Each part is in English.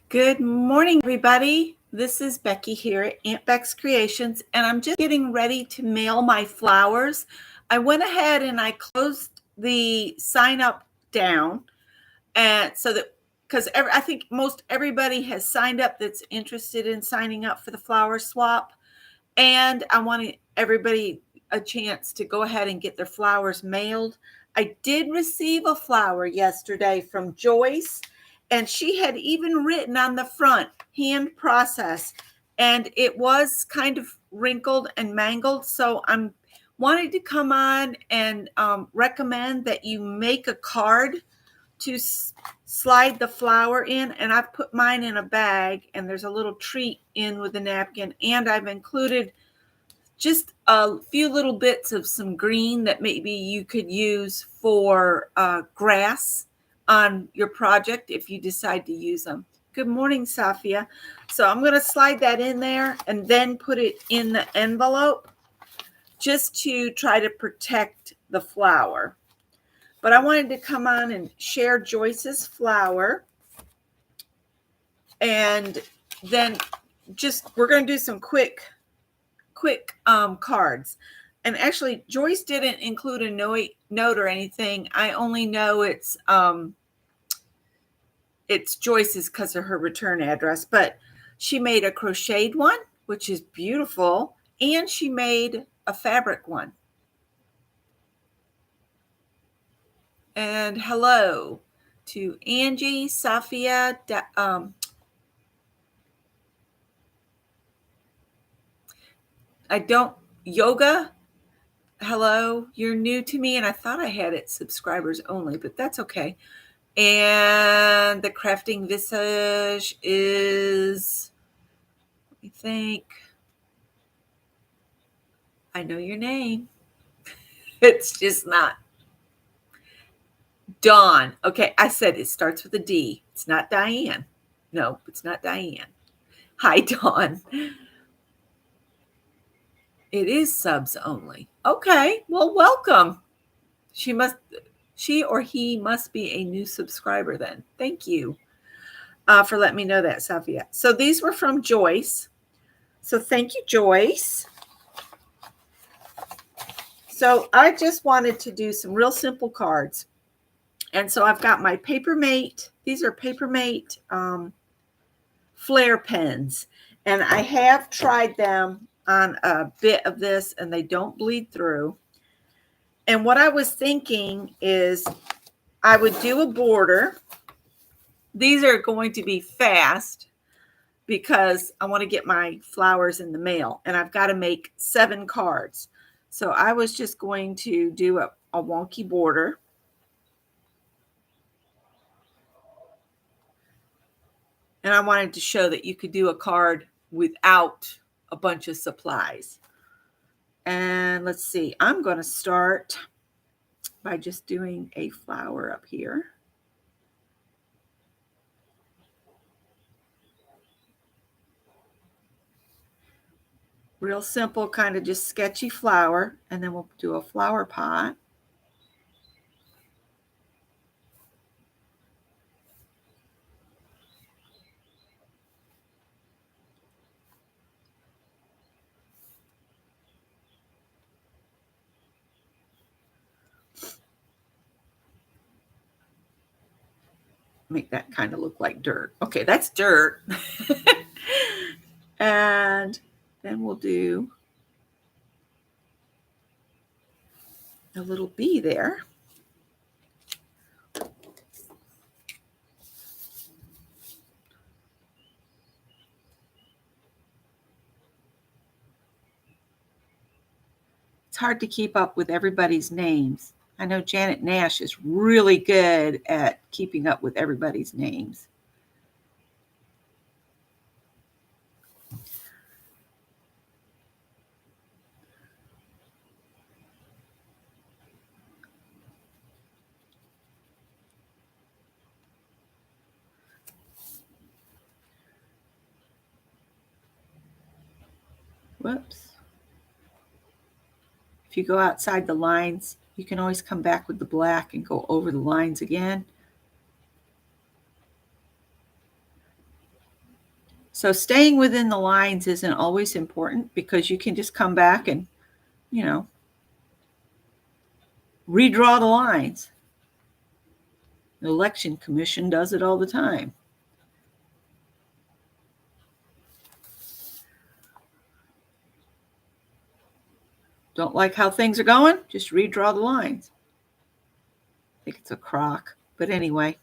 Good morning, everybody. This is Becky here at Aunt Beck's Creations, and I'm just getting ready to mail my flowers. I went ahead and I closed the sign up down, and so that because I think most everybody has signed up that's interested in signing up for the flower swap, and I wanted everybody a chance to go ahead and get their flowers mailed. I did receive a flower yesterday from Joyce, and she had even written on the front, hand process, and it was kind of wrinkled and mangled. So I'm wanted to come on and recommend that you make a card to slide the flower in, and I've put mine in a bag, and there's a little treat in with a napkin, and I've included just a few little bits of some green that maybe you could use for grass on your project if you decide to use them. Good morning, Safia. So I'm going to slide that in there and then put it in the envelope just to try to protect the flower. But I wanted to come on and share Joyce's flower. And then we're going to do some quick cards. And actually, Joyce didn't include a note or anything. I only know it's Joyce's because of her return address. But she made a crocheted one, which is beautiful, and she made a fabric one. And hello to Angie, Safia, yoga. Hello, you're new to me, and I thought I had it subscribers only, but that's okay. And the crafting visage is, let me think. I know your name. It's just not. Dawn. Okay, I said it starts with a D. It's not Diane. No, it's not Diane. Hi, Dawn. It is subs only. Okay, well, welcome. She or he must be a new subscriber then. Thank you for letting me know that, Safia. So these were from Joyce. So thank you, Joyce. So I just wanted to do some real simple cards. And so I've got my Papermate. These are Papermate flare pens. And I have tried them on a bit of this, and they don't bleed through. And what I was thinking is I would do a border. These are going to be fast because I want to get my flowers in the mail, and I've got to make 7 cards. So I was just going to do a wonky border. And I wanted to show that you could do a card without a bunch of supplies. And let's see, I'm going to start by just doing a flower up here. Real simple, kind of just sketchy flower. And then we'll do a flower pot. Make that kind of look like dirt. Okay, that's dirt. And then we'll do a little bee there. It's hard to keep up with everybody's names. I know Janet Nash is really good at keeping up with everybody's names. Whoops. If you go outside the lines, you can always come back with the black and go over the lines again. So staying within the lines isn't always important because you can just come back and, redraw the lines. The election commission does it all the time. Don't like how things are going? Just redraw the lines. I think it's a crock, but anyway.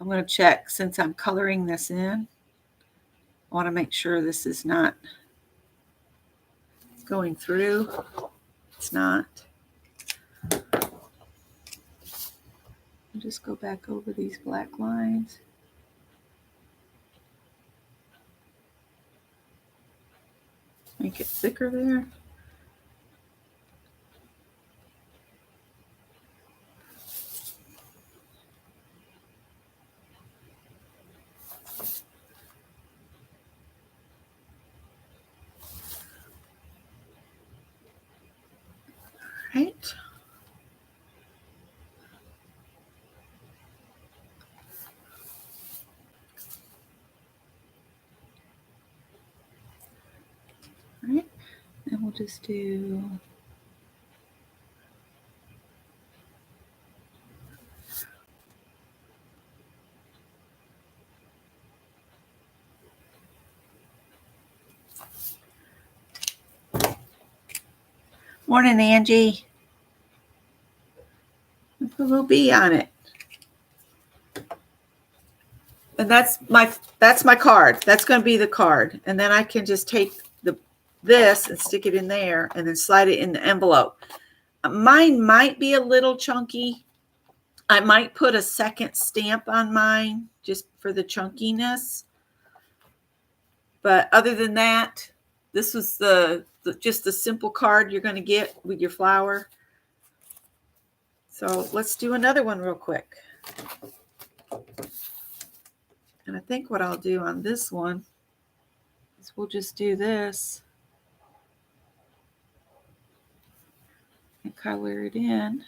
I'm going to check since I'm coloring this in. I want to make sure this is not going through. It's not. I'll just go back over these black lines. Make it thicker there. Right. Right. And we'll just do Morning, Angie. Put a little bee on it. And that's my card. That's going to be the card. And then I can just take this and stick it in there and then slide it in the envelope. Mine might be a little chunky. I might put a second stamp on mine just for the chunkiness. But other than that, this was just the simple card you're going to get with your flower. So let's do another one real quick. And I think what I'll do on this one is we'll just do this and color it in.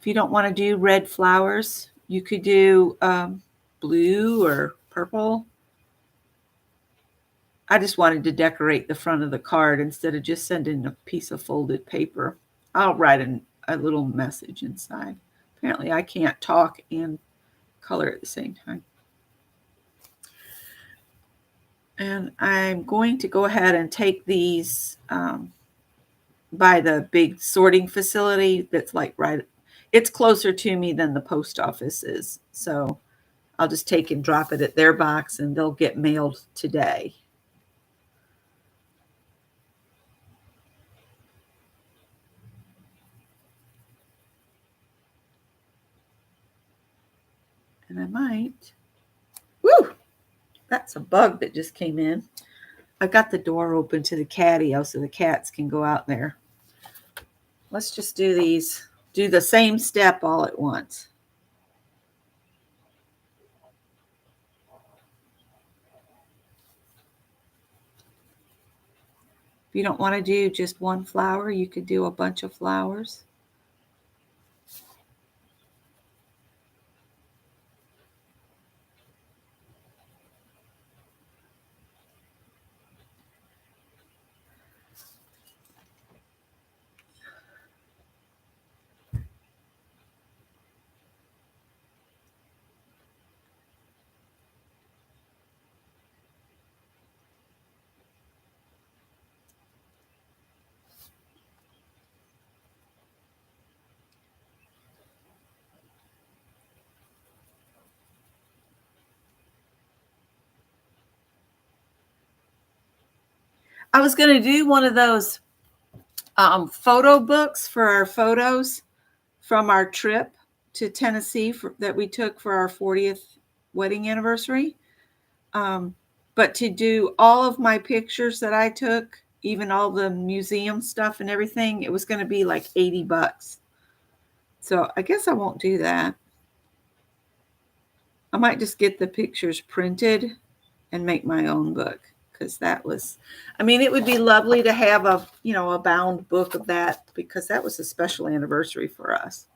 If you don't want to do red flowers, you could do blue or purple. I just wanted to decorate the front of the card instead of just sending a piece of folded paper. I'll write a little message inside. Apparently I can't talk and color at the same time. And I'm going to go ahead and take these by the big sorting facility that's like it's closer to me than the post office is. So I'll just take and drop it at their box and they'll get mailed today. And I might, that's a bug that just came in. I got the door open to the catio so the cats can go out there. Let's just do these, do the same step all at once. If you don't want to do just one flower, you could do a bunch of flowers. I was going to do one of those photo books for our photos from our trip to Tennessee that we took for our 40th wedding anniversary. But to do all of my pictures that I took, even all the museum stuff and everything, it was going to be like $80. So I guess I won't do that. I might just get the pictures printed and make my own book, because that was, I mean, it would be lovely to have a bound book of that, because that was a special anniversary for us.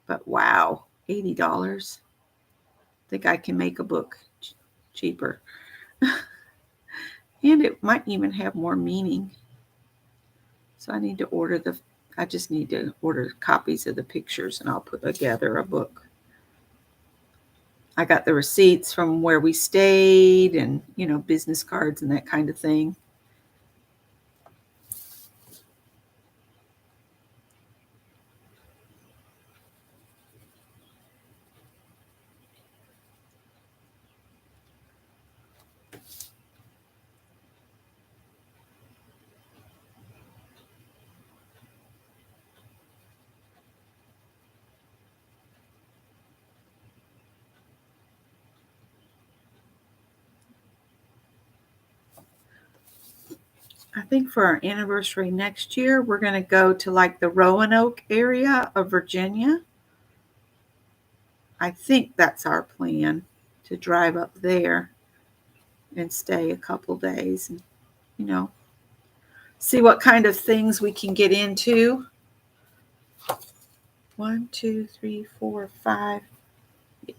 But wow, $80. I think I can make a book cheaper. And it might even have more meaning. So I just need to order copies of the pictures, and I'll put together a book. I got the receipts from where we stayed, and, business cards and that kind of thing. I think for our anniversary next year, we're going to go to like the Roanoke area of Virginia. I think that's our plan, to drive up there and stay a couple days and, see what kind of things we can get into. 1, 2, 3, 4, 5. Yeah,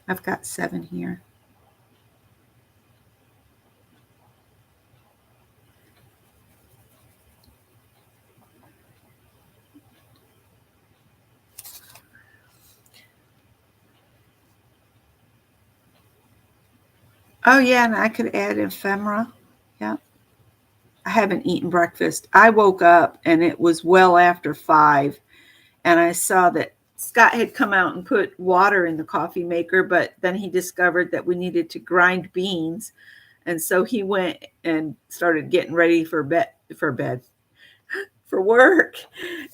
I've got 7 here. Oh, yeah, and I could add ephemera. Yeah. I haven't eaten breakfast. I woke up and it was well after 5, and I saw that Scott had come out and put water in the coffee maker, but then he discovered that we needed to grind beans. And so he went and started getting ready for work.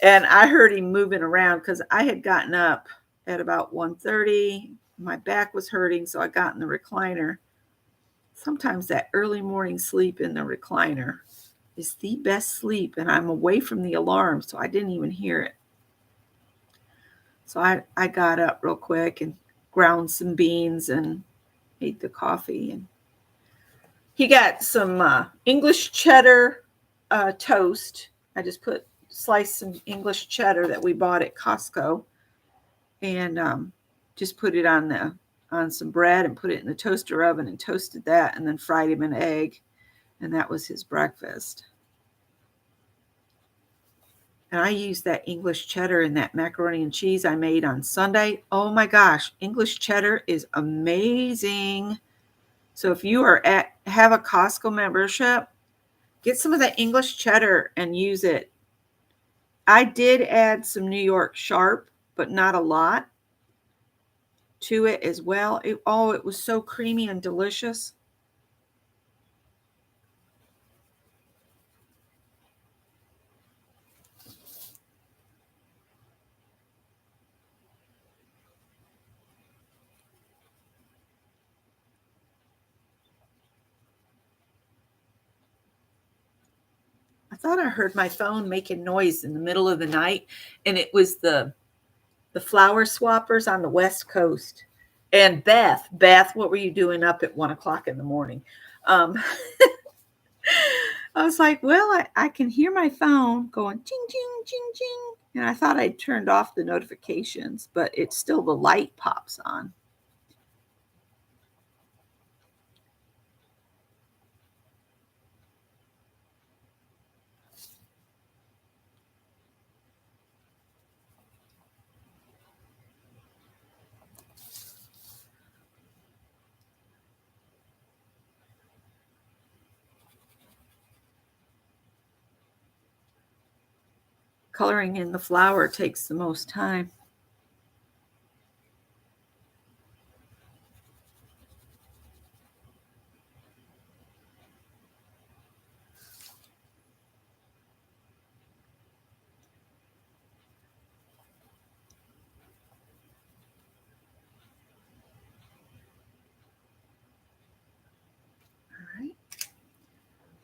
And I heard him moving around because I had gotten up at about 1:30. My back was hurting, so I got in the recliner. Sometimes that early morning sleep in the recliner is the best sleep, and I'm away from the alarm, so I didn't even hear it. So I got up real quick and ground some beans and ate the coffee. And he got some English cheddar toast. I just sliced some English cheddar that we bought at Costco, and just put it on some bread and put it in the toaster oven and toasted that, and then fried him an egg, and that was his breakfast. And I used that English cheddar in that macaroni and cheese I made on Sunday. Oh my gosh, English cheddar is amazing. So if you have a Costco membership, get some of that English cheddar and use it. I did add some New York Sharp, but not a lot, to it as well. It was so creamy and delicious. I thought I heard my phone making noise in the middle of the night, and it was the flower swappers on the West Coast. And Beth, what were you doing up at 1 o'clock in the morning? Um, I was like, well, I can hear my phone going ching, ching, ching, ching. And I thought I'd turned off the notifications, but it's still, the light pops on. Coloring in the flower takes the most time.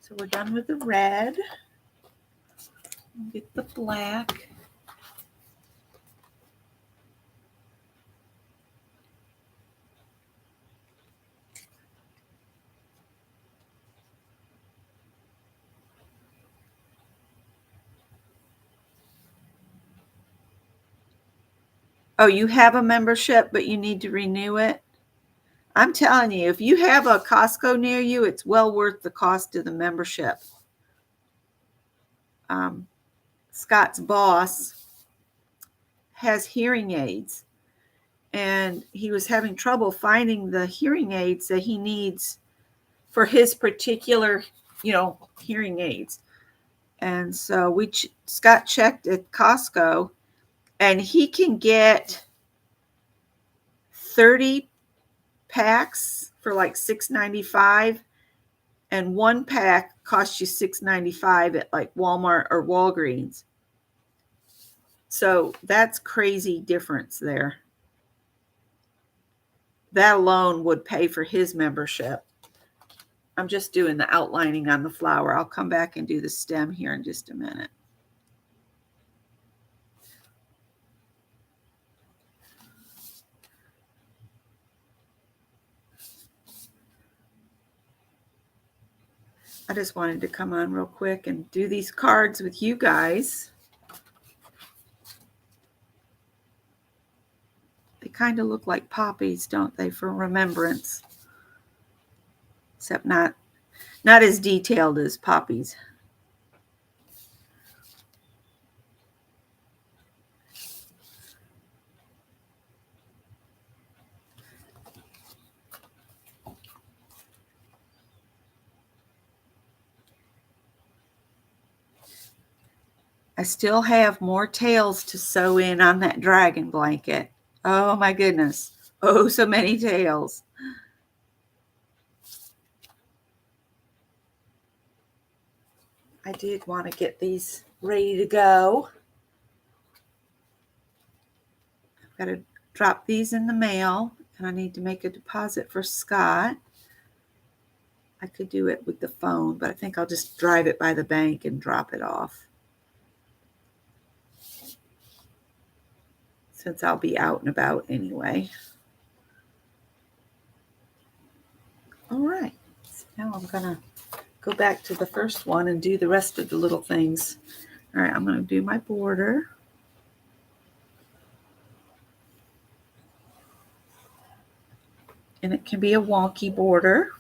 So we're done with the red. Get the black. Oh, you have a membership, but you need to renew it? I'm telling you, if you have a Costco near you, it's well worth the cost of the membership. Scott's boss has hearing aids, and he was having trouble finding the hearing aids that he needs for his particular, hearing aids. And so Scott checked at Costco, and he can get 30 packs for like $6.95, and one pack costs you $6.95 at like Walmart or Walgreens. So that's crazy difference there. That alone would pay for his membership. I'm just doing the outlining on the flower. I'll come back and do the stem here in just a minute. I just wanted to come on real quick and do these cards with you guys. They kind of look like poppies, don't they, for remembrance? Except not as detailed as poppies. I still have more tails to sew in on that dragon blanket. Oh my goodness. Oh, so many tails. I did want to get these ready to go. I've got to drop these in the mail, and I need to make a deposit for Scott. I could do it with the phone, but I think I'll just drive it by the bank and drop it off, since I'll be out and about anyway. All right, so now I'm gonna go back to the first one and do the rest of the little things. All right, I'm gonna do my border. And it can be a wonky border.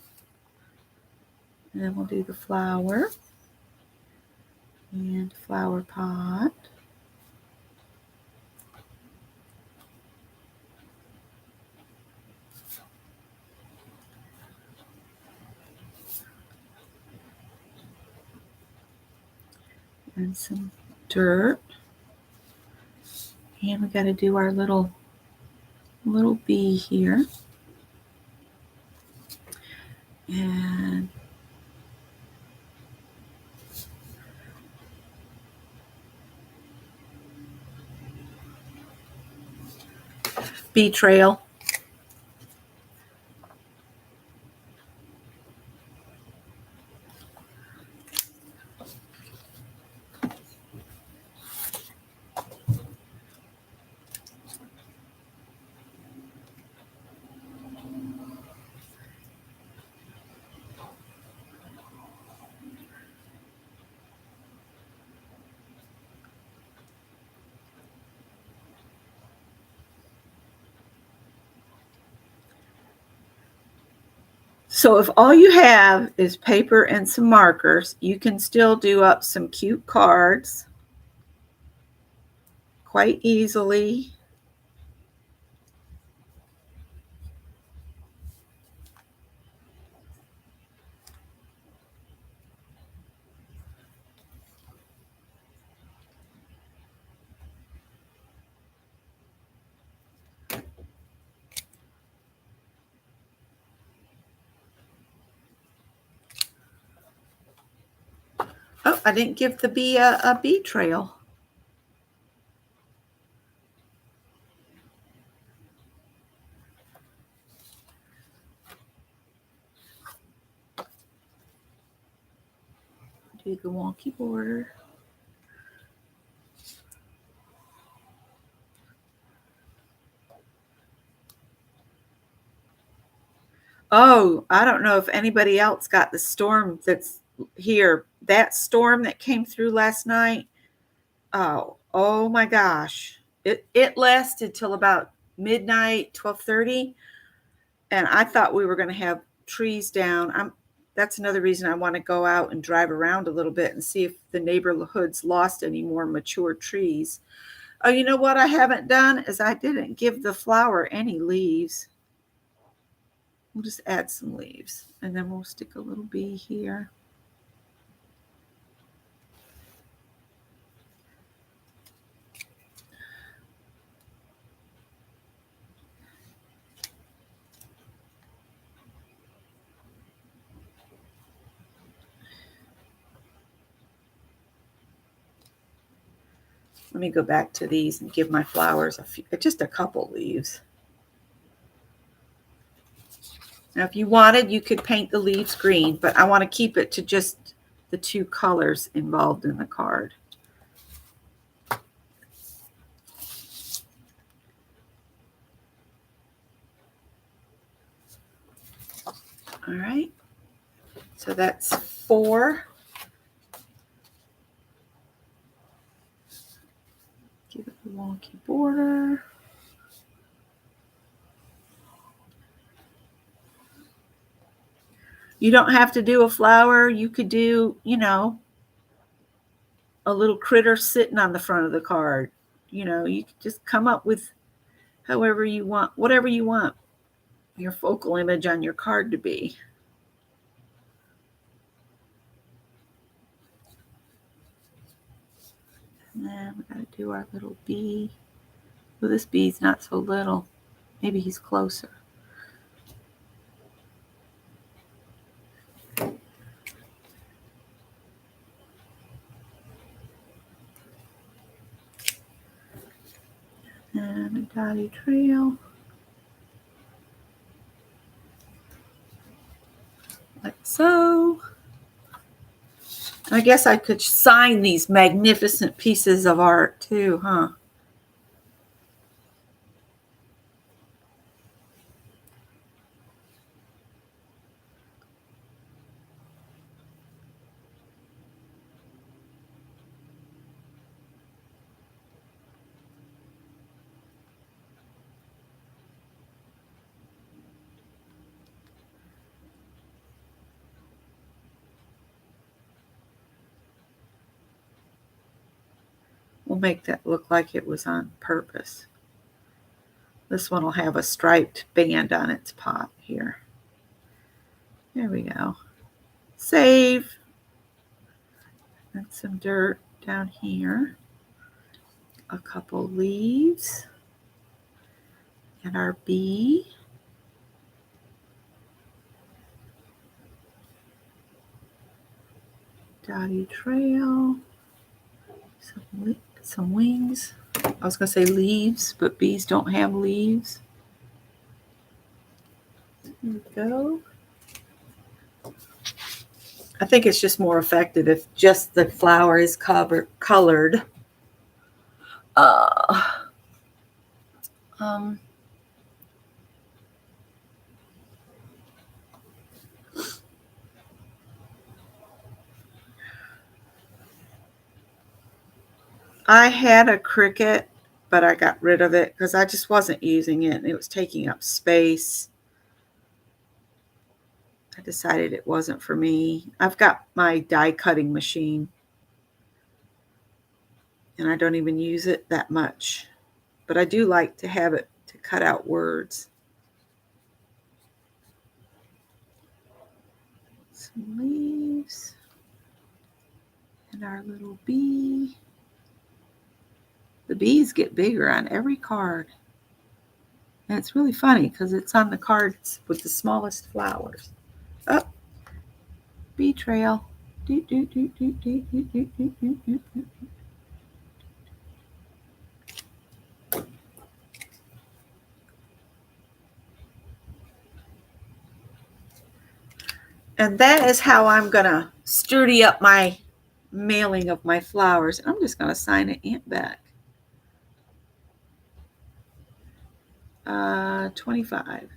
And then we'll do the flower and flower pot. And some dirt. And we got to do our little bee here. And bee trail. So if all you have is paper and some markers, you can still do up some cute cards quite easily. Oh, I didn't give the bee a bee trail. Do the wonky border. Oh, I don't know if anybody else got the storm that's here. That storm that came through last night. Oh my gosh. It lasted till about midnight, 12:30, and I thought we were going to have trees down. That's another reason I want to go out and drive around a little bit and see if the neighborhood's lost any more mature trees. Oh, you know what I haven't done is I didn't give the flower any leaves. We'll just add some leaves, and then we'll stick a little bee here. Let me go back to these and give my flowers just a couple leaves. Now, if you wanted, you could paint the leaves green, but I want to keep it to just the two colors involved in the card. All right. So that's 4. Give it a wonky border. You don't have to do a flower. You could do, a little critter sitting on the front of the card. You could just come up with however you want, whatever you want your focal image on your card to be. And then we got to do our little bee. Well, this bee's not so little. Maybe he's closer. And a dotty trail. Like so. I guess I could sign these magnificent pieces of art too, huh? We'll make that look like it was on purpose. This one will have a striped band on its pot here. There we go. Save. And some dirt down here. A couple leaves. And our bee. Dotty trail. Some wings. I was going to say leaves, but bees don't have leaves. There we go. I think it's just more effective if just the flower is colored. I had a cricket, but I got rid of it because I just wasn't using it and it was taking up space. I decided it wasn't for me. I've got my die cutting machine and I don't even use it that much, but I do like to have it to cut out words. Some leaves and our little bee. The bees get bigger on every card. And it's really funny because it's on the cards with the smallest flowers. Oh, bee trail. Doot, doot, doot, doot, doot, doot, doot, doot, doot, doot, doot. And that is how I'm going to sturdy up my mailing of my flowers. I'm just going to sign it Aunt Beck. 25.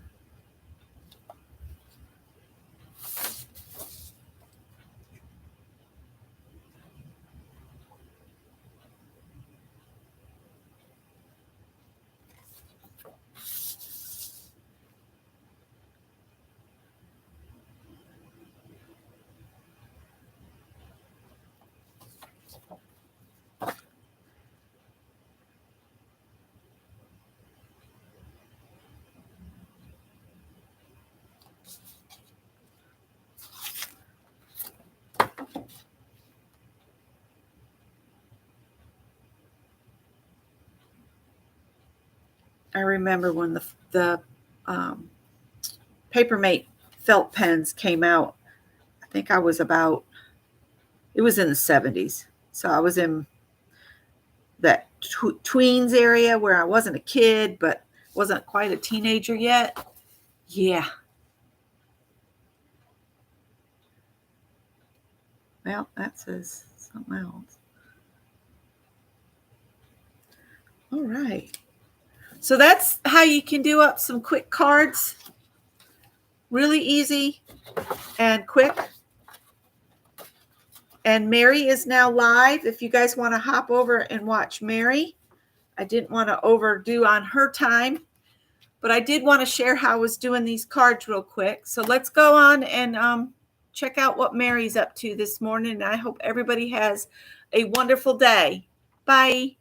I remember when the Papermate felt pens came out. I think I was about, it was in the 70s. So I was in that tweens area where I wasn't a kid, but wasn't quite a teenager yet. Yeah. Well, that says something else. All right. So that's how you can do up some quick cards. Really easy and quick. And Mary is now live. If you guys want to hop over and watch Mary, I didn't want to overdo on her time, but I did want to share how I was doing these cards real quick. So let's go on and check out what Mary's up to this morning. And I hope everybody has a wonderful day. Bye.